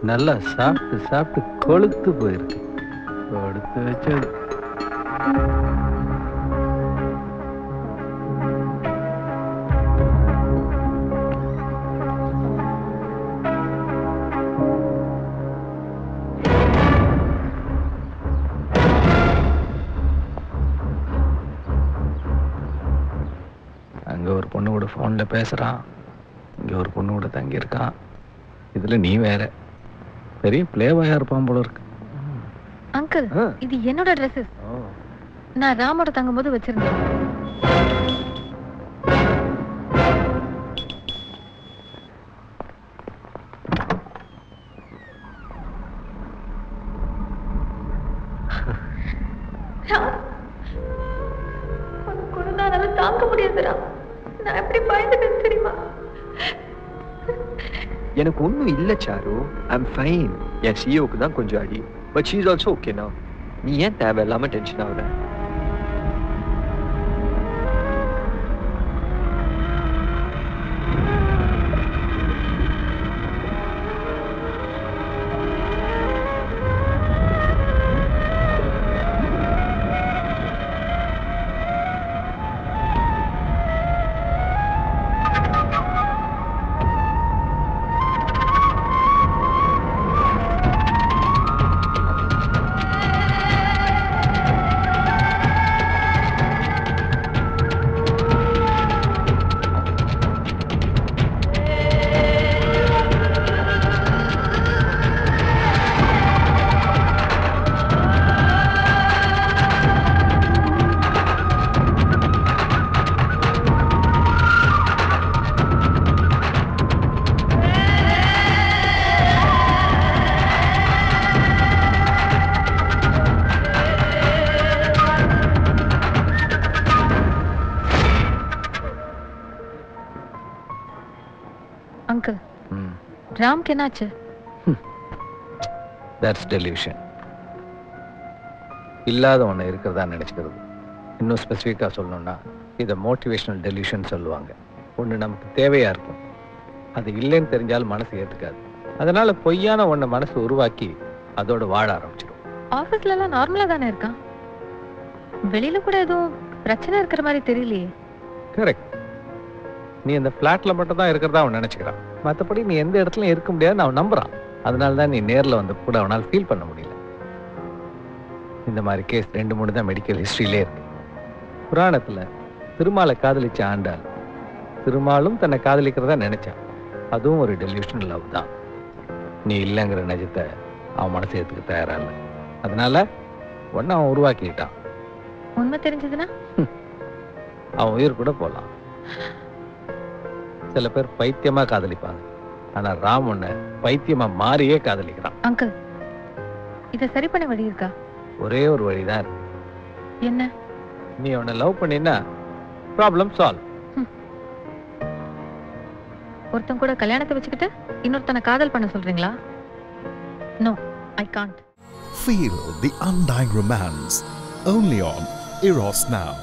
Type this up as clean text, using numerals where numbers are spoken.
நல்லா சாப்பிட்டு சாப்பிட்டு கொழுத்து போயிருக்கு. கொடுத்து வச்சது. அங்க ஒரு பொண்ணு கூட போன்ல பேசுறான், இங்க ஒரு பொண்ணு கூட தங்கி இருக்கான். இதுல நீ வேற பெரிய பிளேபாயா இருப்பான் போல இருக்கு. அங்கிள், இது என்னோட ட்ரெஸ்ஸஸ். நான் ராமோட தங்கும்போது வச்சிருந்தேன். தாங்க முடியாதுடா. நான் எப்படி பயந்துட்டேன் தெரியுமா? எனக்கு ஒன்றும் இல்லை சாரு. I'm fine. என் சிஓக்கு தான் கொஞ்சம் அடி. But she is also okay. நான் நீ ஏன் தேவையில்லாம டென்ஷன் ஆகுற? அங்கிள், ராம்க்கு என்னாச்சு? That's delusion. இல்லாத ஒன்று இருக்கிறதா நினைச்சுக்கிறது. இன்னும் ஸ்பெசிஃபிக்காக சொல்லணும்னா இதை மோட்டிவேஷனல் டெலியூஷன் சொல்லுவாங்க. ஒன்று நமக்கு தேவையா இருக்கும், அது இல்லைன்னு தெரிஞ்சாலும் மனசு ஏற்றுக்காது. அதனால பொய்யான ஒன்றை மனசு உருவாக்கி அதோட வாழ ஆரம்பிச்சிடும். ஆஃபீஸ்ல எல்லாம் நார்மலா தானே இருக்கான். வெளியில கூட எதுவும் பிரச்சனை இருக்கிற மாதிரி தெரியலையே. கரெக்ட். நீ இந்த பிளாட்ல மட்டும் தான் இருக்கிறதா அவன் நினைச்சுக்கிறான். மற்றபடி நீ எந்த இடத்துலயும் இருக்க முடியாதுன்னு அவன் நம்புறான். அதனால தான் நீ நேரில் வந்து கூட அவனால் ஃபீல் பண்ண முடியல. இந்த மாதிரி கேஸ் 2-3 தான் மெடிக்கல் ஹிஸ்டரியிலே இருக்கு. புராணத்துல திருமாலை காதலிச்ச ஆண்டாள் திருமாலும் தன்னை காதலிக்கிறதா நினைச்சான். அதுவும் ஒரு டெலியூஷனல் லவ் தான். நீ இல்லைங்கிற நிஜத்தை அவன் மனசு ஏற்றுக்க தயாரா இல்லை. அதனால ஒன்னு அவன் உருவாக்கிட்டான். உண்மை தெரிஞ்சதுன்னா அவன் உயிர் கூட போலாம். சில பேர் பைத்தியமா காதலிப்பாங்க. ஆனா ராம் ஒண்ணு பைத்தியமா மாறியே காதலிக்கிறான். அங்கிள், இத சரி பண்ண வழி இருக்கா? ஒரே ஒரு வழிதான் இருக்கு. என்ன? நீ அவனை லவ் பண்ணினா ப்ராப்ளம் சால்வ். ஒருத்தன் கூட கல்யாணத்தை வச்சுக்கிட்டு இன்னொருத்தனை காதல் பண்ண சொல்றீங்களா? No, I can't. Feel the undying romance only on Eros Now.